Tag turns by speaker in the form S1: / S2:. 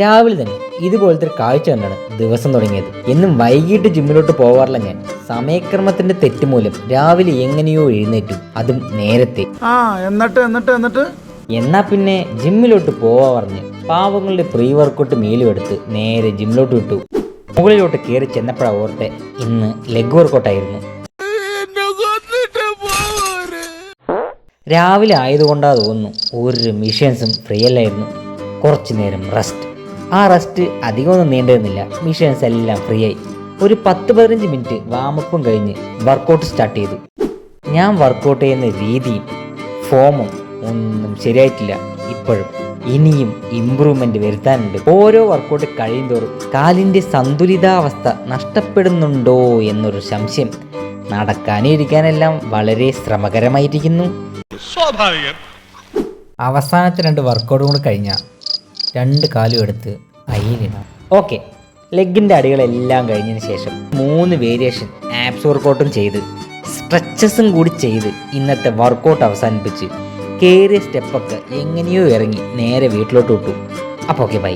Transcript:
S1: രാവിലെ തന്നെ ഇതുപോലത്തെ ഒരു കാഴ്ച കണ്ടാണ് ദിവസം തുടങ്ങിയത്. എന്നും വൈകിട്ട് ജിമ്മിലോട്ട് പോവാറില്ല ഞാൻ. സമയക്രമത്തിന്റെ തെറ്റുമൂലം രാവിലെ എങ്ങനെയോ എഴുന്നേറ്റു, അതും നേരത്തെ. എന്നാ പിന്നെ ജിമ്മിലോട്ട് പോവാ പറഞ്ഞ് പാവങ്ങളുടെ പ്രീ വർക്കൗട്ട് മീലും എടുത്ത് നേരെ ജിമ്മിലോട്ട് വിട്ടു. മുകളിലോട്ട് കയറി ചെന്നപ്പോഴാ ഓർത്തെ ഇന്ന് ലെഗ് വർക്കൗട്ടായിരുന്നു. രാവിലെ ആയതുകൊണ്ടാ തോന്നുന്നു ഒരു മിഷൻസും ഫ്രീ അല്ലായിരുന്നു. കുറച്ചു നേരം റെസ്റ്റ്. ആ റെസ്റ്റ് അധികമൊന്നും നീണ്ടിരുന്നില്ല. മിഷൻസ് എല്ലാം ഫ്രീ ആയി. ഒരു 10-15 മിനിറ്റ് വാമപ്പും കഴിഞ്ഞ് വർക്കൗട്ട് സ്റ്റാർട്ട് ചെയ്തു. ഞാൻ വർക്കൗട്ട് ചെയ്യുന്ന രീതിയും ഫോമും ഒന്നും ശരിയായിട്ടില്ല. ഇപ്പോഴും ഇനിയും ഇമ്പ്രൂവ്മെന്റ് വരുത്താനുണ്ട്. ഓരോ വർക്കൗട്ട് കഴിയും തോറും കാലിൻ്റെ സന്തുലിതാവസ്ഥ നഷ്ടപ്പെടുന്നുണ്ടോ എന്നൊരു സംശയം. നടക്കാനും ഇരിക്കാനെല്ലാം വളരെ ശ്രമകരമായിരിക്കുന്നു. അവസാനത്തെ 2 വർക്കൗട്ടും കൂടെ കഴിഞ്ഞാൽ 2 കാലും എടുത്ത് അയ്യിലിടാം. ഓക്കെ, ലെഗിൻ്റെ അടികളെല്ലാം കഴിഞ്ഞതിന് ശേഷം 3 വേരിയേഷൻ ആപ്സ് വർക്കൗട്ടും ചെയ്ത് സ്ട്രെച്ചസും കൂടി ചെയ്ത് ഇന്നത്തെ വർക്കൗട്ട് അവസാനിപ്പിച്ച് കയറിയ സ്റ്റെപ്പൊക്കെ എങ്ങനെയോ ഇറങ്ങി നേരെ വീട്ടിലോട്ട് വിട്ടു. അപ്പോൾ ഓക്കെ, ബൈ.